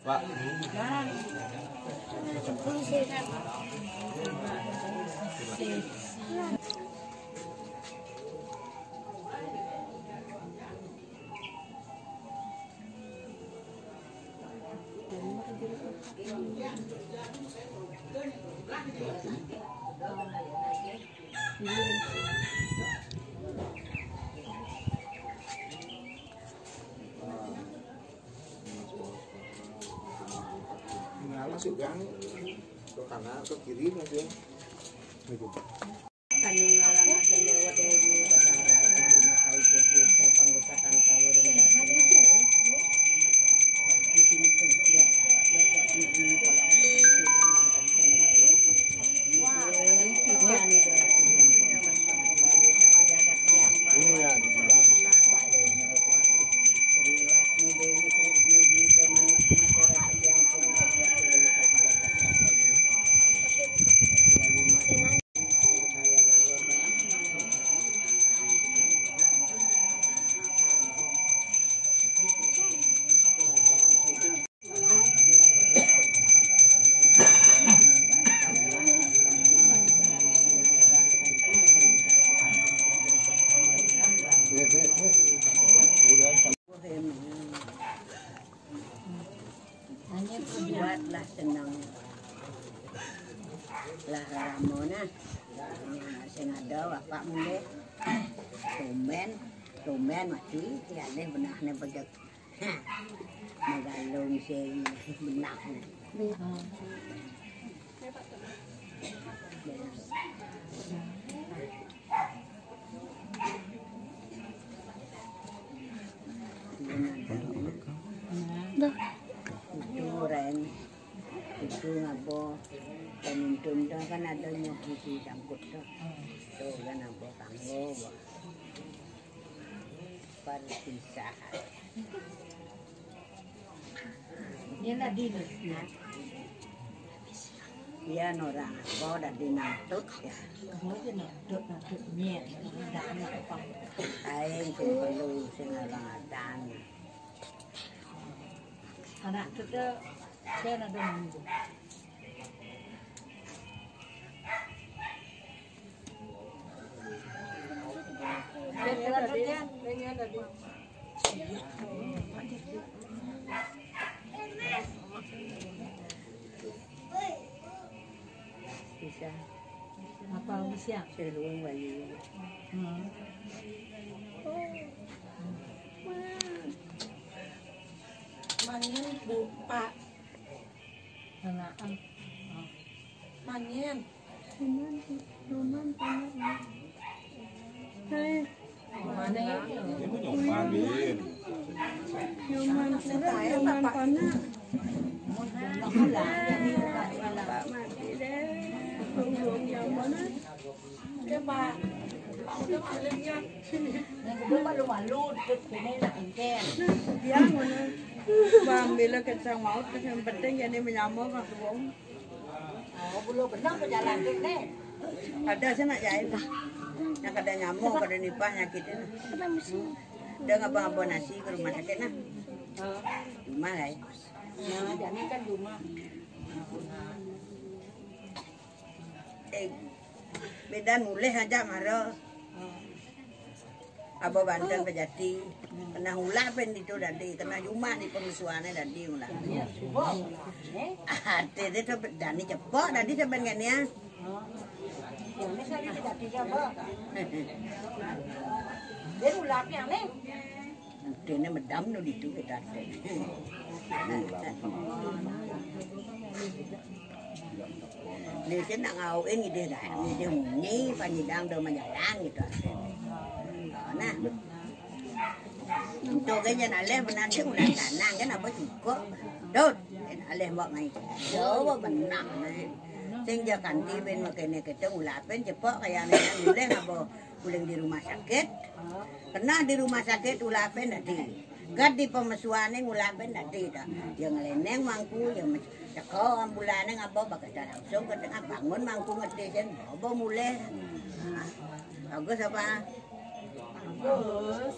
Pak. Masuk gang ke kanan ke kiri aja. Hanya buatlah senang lah ramona sing ada bapak mulai tumen mati tiada benahnya pejak magalong sing benah itu ngabo pemimpin dah kan ada nyokisi sangkut dah tu kan ngabo kanggo perpisahan dia lah di dia orang ngabo dah dinantut ya nantut nyet dah nak apa aing sing perlu sing orang adan anak tu saya nak dong. Bisa. Apa bisa? Seluruh wali. Manyen Bu Pak. Kenaan. Manyen. Roman panah. Hai. Mana? Nyomanin. Roman panah. Pak mati deh. Belum yang mana? Ke Pak. Udah malingnya. belum malu-malu terus ini nak ingin. Dia mana? Bang bila kita mau yang penting jadi menyambung ke bong. Oh belum benar berjalan ni. Ada saya nak jahit lah. Yang kada nyamuk, kada nipah nyakitin. Dia ngapa-ngapa nasi ke rumah sakit nah. Rumah lah. Nah, jadi kan rumah. Beda mulai aja marah. Abo Banten Pejati. Kena ulah pen itu tadi, kena rumah di pengusuhannya tadi ulah. Ate dia tu dani cepok tadi sebenarnya. Ini saya tidak coba. Dia ulah yang ni. Dia medam tu di tu kita. Dia saya nak ngawin dia dah. Dia munyi panjang dah menjalan gitu. Nah. Untuk cái này lên mình ăn chứ mình ăn khả năng cái nào mới cukup đốt cái lên bọn này đỡ bọn mình nặng này sehingga giờ cảnh đi bên mà cái trông là bên cepet kayak này lên apa pulang di rumah sakit karena di rumah sakit ulapen tadi gat di pemasuane ngula ben tadi dah. Yang leneng mangku yang teko ambulane ngapa bakal langsung ke tengah bangun mangku ngede jen apa mulai. Bagus apa? Bagus.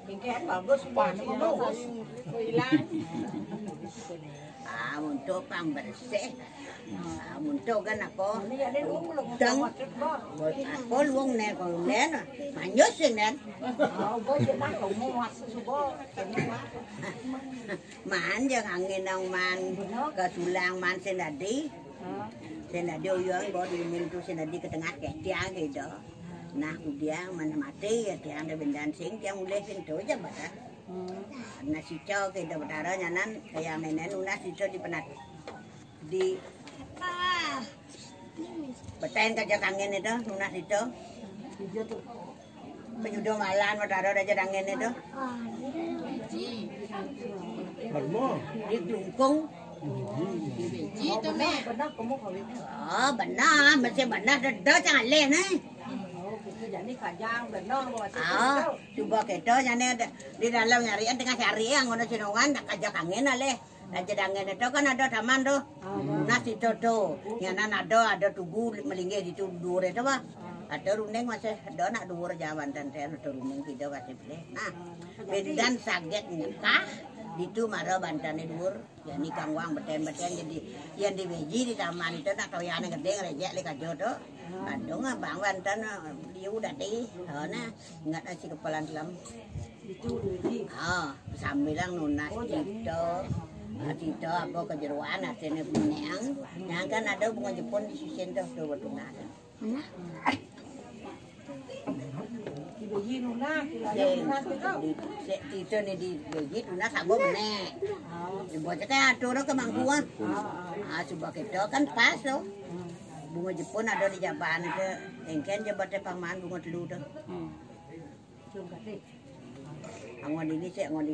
Tingkat bagus bagus. Hilang. Untuk pembersih. Untuk kan apa? Dang. Apa luang nen kalau nen, manyus nen. Man jangan ngenang man kesulang man senadi. Senadi yang baru dimintu senadi ke tengah ketiak gitu. Nah kemudian man mati ya tiang ada bendan sing tiang mulai pintu aja baca. Nasi cow kita berdarah nyanan kayak nenek nasi cow di penat di betain kerja kangen itu nasi cow penyudah malan berdarah aja kangen itu di kelungkung oh benar masih benar dah jangan leh nih. Coba kita jane di dalam nyarian tengah cari yang ngono sinongan tak aja kangen ale. Aja dangen itu kan ada taman tuh. Nasi toto, nyanan ada tugu melingge di tugu itu mah. Ada runeng masih ada nak dhuwur jaman dan saya ada runeng kita masih boleh. Nah, bedan saget nyekah itu marah bantane dhuwur. Yani kang wang beten-beten jadi yang di beji di taman itu nak toyane gede ngerejek le kajo tuh. Aduh bang bantan dia udah deh, nah ingat nasi kepalan dalam. Sambilang nunas itu apa kejeruan hasilnya punyang, yang kan ada bunga Jepun di sisi itu tuh betulan. Di beji nunas, itu nih di beji nunas apa benek. Dibuatnya tuh ke mangkuan, coba kita kan pas tuh. Bunga Jepun ada di Japan itu, engken jabatnya paman bunga telur tuh. Angon ini sih, angon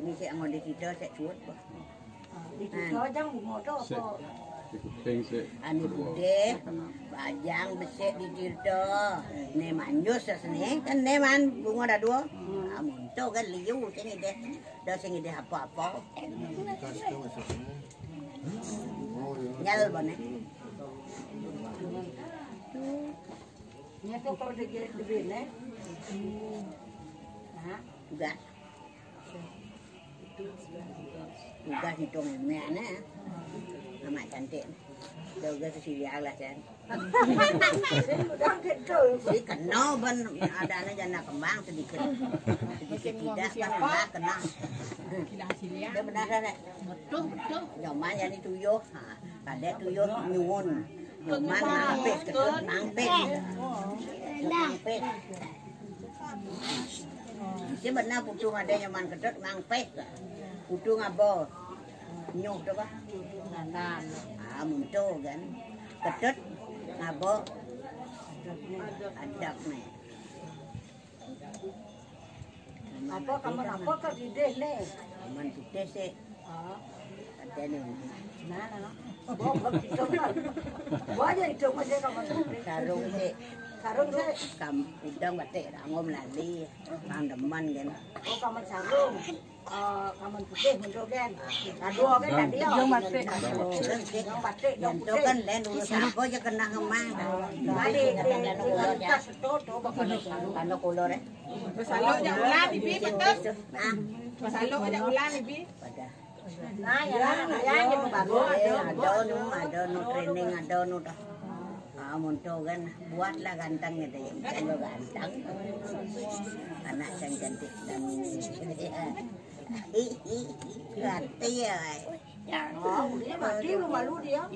di situ saya cuat. Di situ aja bunga tuh apa? Anu bude, bajang besek di situ. Ne manjus sini kan ne man bunga ada dua. Amun tuh kan liu sini deh, dah sini deh apa-apa. Nyal bane. Nyata kalau di bini, juga hitung mana, nama cantik, juga sesiap lah kan. Si kenal ban ada anak jana kembang sedikit tidak kan kena. Dia benar kan? Betul. Zaman jadi tuyul, ada tuyul nyuwun. Mana mangpes ketut mangpes. Si benar putung ada yang man ketut mangpes. Putung apa? Nyuh tu bah. Muncul kan. Ketut apa? Adak ni. Apa kamar apa kau ide ni? Kamar ide se. Ada ni. Mana? Wajah itu macam kamu sarung sih kam udang batik ngom lali mang deman kan oh kamu sarung kamu putih bentuk kan dua kan tadi yang batik yang itu kan dan siapa aja kena kemang balik kalau kolor Masalok aja ulan ibi betul. Masalok aja ulan ibi. Nah, ya gitu bagus. Ada nu training, ada nu dah. Muncul kan, buatlah ganteng gitu ya. Kalau ganteng, anak yang cantik dan ganti ya. Dia mati lu malu dia.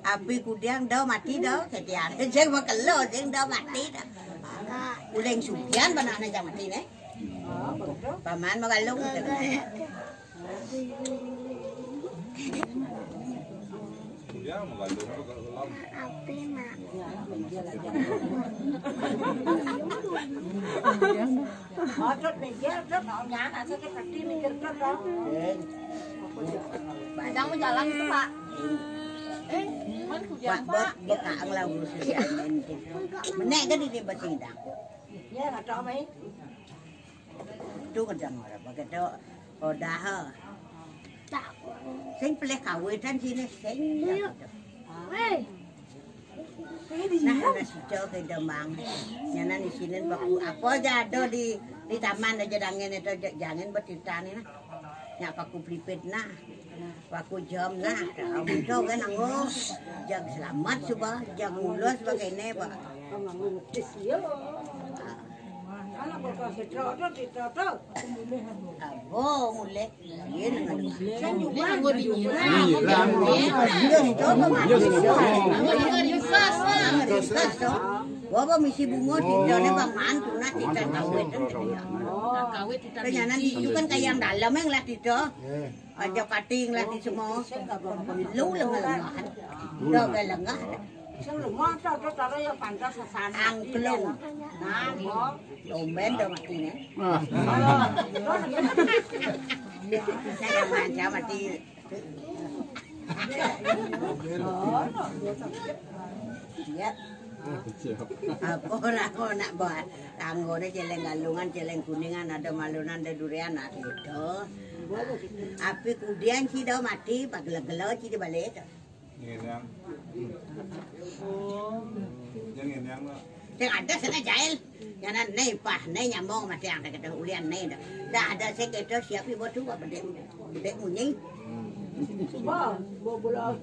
Api kudiang dah mati dah, ketiar. Jangan makelo, jangan dah mati dah. Uleng supian banana jangan mati nih. Paman magalong ito. Ya, magalong ko kalam. Ape ma. Masuk meja, terus nyana, saya seperti mikir terus. Padang mau jalan itu Pak. Man kujang Pak. Buka ang lagu sosial menek kan di basing dah. Ya, nggak tahu mai. Tu kadang orang pakai tu dah. Sing pelih kawitan sini sing. Nah, nasi jauh ke Demang. Nyana di sini baku apa aja ada di taman aja dangin itu jangan bertita ni nah. Nyak paku pelipit nah. Paku jam nah. Kamu tahu kan anggo. Jag selamat subah, jag mulus sebagai ne pak. Abo mulai. Bawa misi bunga tidaknya baman tuna tidak kawet. Ternyata itu kan kayak yang dalam yang lah tidak. Aja kating lah di semua. Lu lengah-lengahan. Dah ke lengah. Angklung. Nah, domen dah mati ni. Saya manja mati. Ya. Apa nak buat? Tanggo ni celeng galungan, celeng kuningan, ada malunan, ada durian, ada itu. Api kemudian cida mati, pagel-gelo cida balik. Yang ada sana jahil, yang nanti pah, nanti nyamong mati yang kata ulian nanti dah ada saya kata siap ibu tu apa bedek munyi. Bola.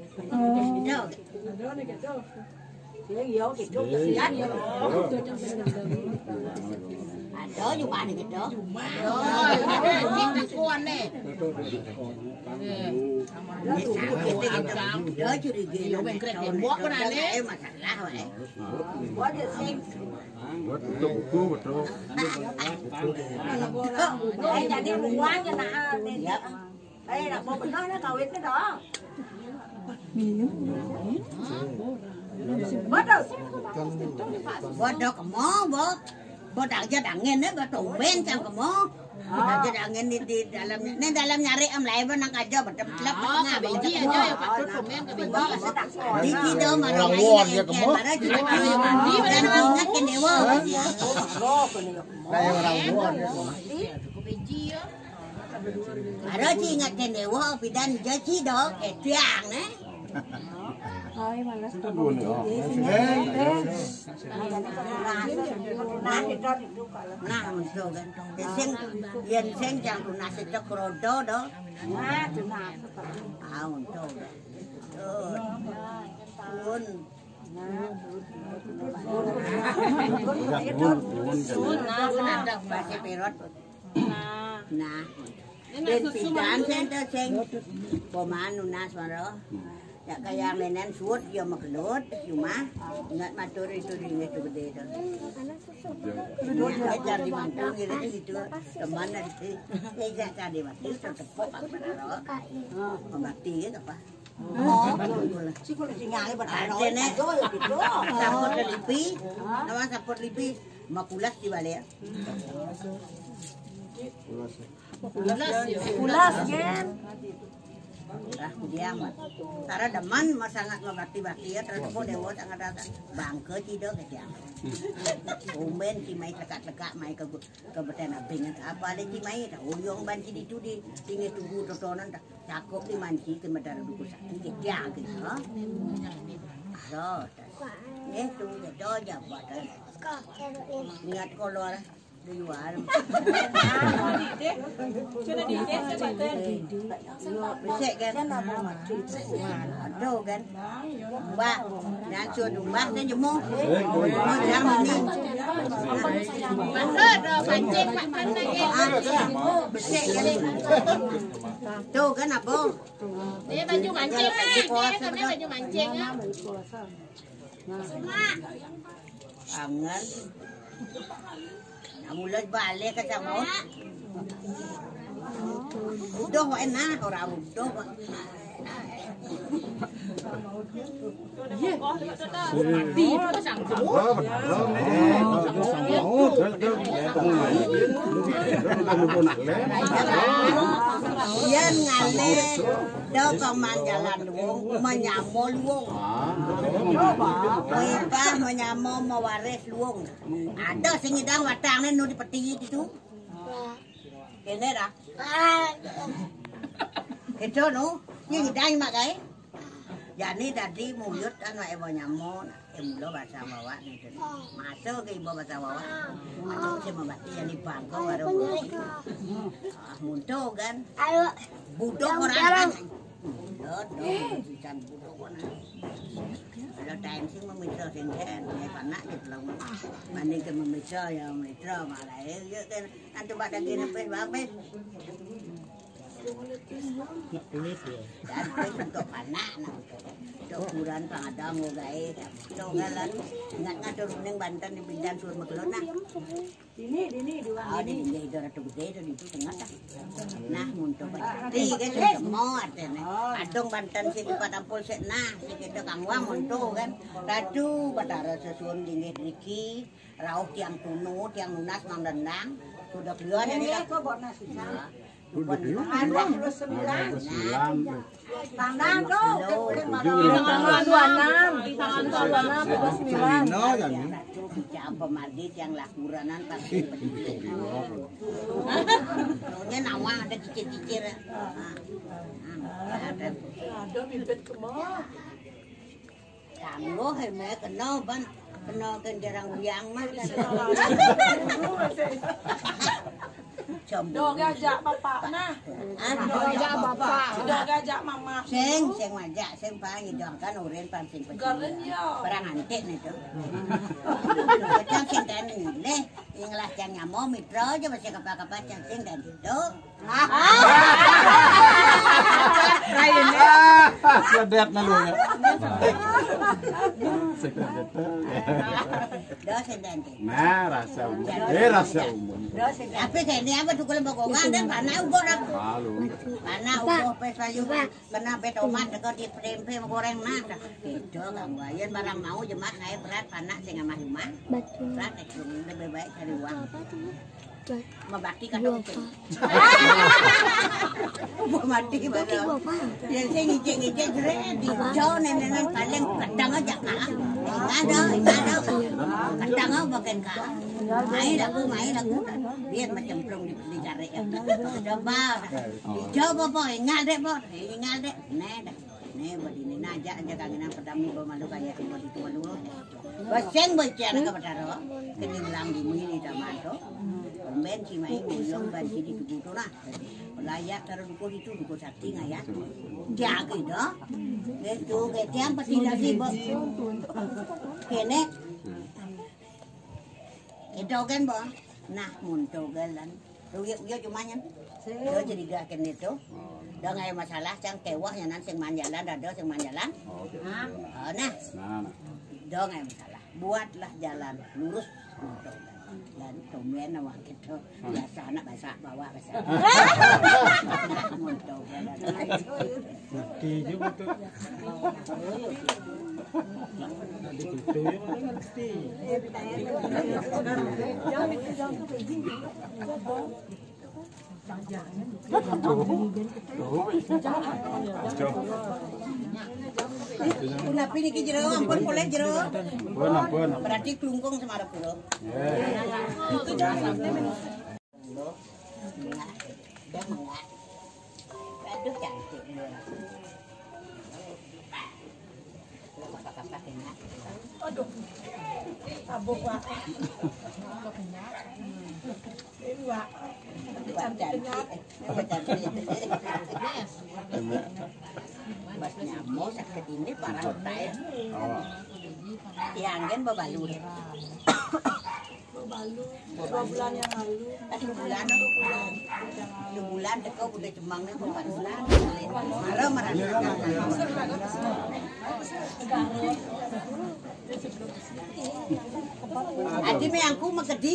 Ada juga ni gitu. Kuan ni. Ada curiga. Buat pun ada masalah weh. Buat sing. Buat betul. Jadi buang je nak. Nak mau benar nak kawin ke dah. Bodoh kamu, bodoh aja dangin ni, bodoh ben cang kamu. Aja dangin di dalam nyari am lain pun nak aja betul lep tengah biji aja ya patut komen ke biji. Di situ mana lagi yang mana juga mandi dan ingat ke dewa. Kayak orang buat. Biji ya. Ada sih ingat ke dewa, pidan jadi dok, tiang ni. Thôi mà nó không buồn nữa. Nah, muncul kan. Yang sen yang tu nasi cokrodo do. Nah, tu nasi. Ah, muncul. Pun. Nah, dah pakai perot. Nah. Dan pidan sen tu sen. Peman nunas maro. Ya kayak lenen suut dia maklud cuma nggak matur itu ringan itu gede itu. Dia cari mantu gitu teman nanti dia cari mantu tertepuk apa naro membakti gitu apa. Oh, si kulit singali berano. Sapot lipi, nama sapot lipi makulas di balik. Kulas kan. Dah dia amat. Tara deman sangat membakti ya terus po dewa sangat ada bangke cido ke dia. Umben ci mai tekak-tekak mai ke beten abing apa ada ci mai dah uyong ban ci itu di singe tugu totonan cakup di manci ke medar duku sakit ke dia ke ha. Ado. Tu do ja badan. Niat kolor di luar. Besek kan? Aduh kan? Mbak, nak cuci rumah dan jemu. Jangan ni. Masa dah pancing makan lagi. Besek kan? Tu kan apa? Dia baju mancing kan? Dia baju mancing kan? Angan. Mulai balik ke sama. Udah enak orang udah. Yan ngale do paman jalan luang menyamo luang. Apa menyamo mewaris luang. Ada sing idang watang nu di peti itu. Kene dah. Itu nu, ini dai makai. Jadi tadi muyut kan wae bawa nyamon, mulo bahasa bawa nih. Masuk ke ibu bahasa bawa. Masuk sama bati yang di bangko baru. Munto kan. Butuh orang. Bukan butuh orang. Kalau time sih memitra singkat, ni panak je long. Mandi ke memitra ya memitra malah. Ya kan, nanti pada gini pes bapes. Dan untuk panak, untuk ukuran pangadang guys. Itu galan, ingatnya turun neng Banten di Bintan Sur Makelon nah. Ini dua. Oh, di sini itu ratu gede itu di tengah dah. Nah, untuk berarti kan semua ada nih. Adong Banten sih tempat ampul set nah, kita kangwang untuk kan. Ratu batara sesuun dingin Riki, rauh tiang tunu, tiang lunas mang dendang. Sudah keluar dari aku buat nasi. Tanggal tu, tanggal 26. Bicara pemadit yang lakuranan pasti. Nya nawang ada cicir-cicir. Ada bibit kemana? Kamu heme kena ban kena kendaraan uyang mah. Dok gajak bapak nah. Gajak bapak. Dok gajak mama. Sing majak sing paling idongkan urin pancing pecih. Garen ya. Perang antik nih tuh. Kita sing dan leh inglah jang nyamo mitra aja masih kapal-kapal jang sing dan itu. Sedet na lu ya. Dah sing dan. Nah, rasa umum. Rasa umum. Tapi kayaknya apa tuh kalau bokongan dan panah ugo dah. Halo. Panah ugo pesa juga. Kena betomat dekat di tempe goreng nada. Itu kamu ayen barang mau jemat naik berat panah sing amah rumah. Berat lebih baik cari uang. Mabakti kan dong. Mati baru. Yang sing ngiceng-ngiceng di jauh nenek paling kadang aja kah. Ngada. Kadang aja bagian kah. Main lagu. Biar macam plong dicari ya. Coba. Coba boy, ngade. Nih begini aja kangenan pertama malu kayak itu malu. Baseng bicara ke Bataro. Kenilang di mini tamato. Ben si mai ngulong ban si di tubuh lah. Layak taruh itu duko sakti ngaya. Jaga dah. Itu ketiam pasti nasi bo. Kene. Itu kan bo. Nah munto galan. Yo cumanya. Yo jadi gak kene itu. Dah ngai masalah cang kewahnya nan sing manjalan ada sing manjalan. Nah. Dah ngai masalah. Buatlah jalan lurus. Dan tumben awak kita biasa anak bahasa bawa bahasa. Montong. Ngerti juga tuh. Adik itu ngerti. Kenapa ini jero ampun boleh jero. Ampun. Berarti kelungkung sama arep bro. Itu jangan aduh cantik. Aduh. Tabuk Pak. Ini Pak. Cantik-cantik. Bas nyamuk sakit ini parah utai. Yang kan babalu. Balu 2 bulan yang lalu. 2 bulan. 2 bulan dekau udah cemangnya 4 bulan. Marah. Adi me angku magedi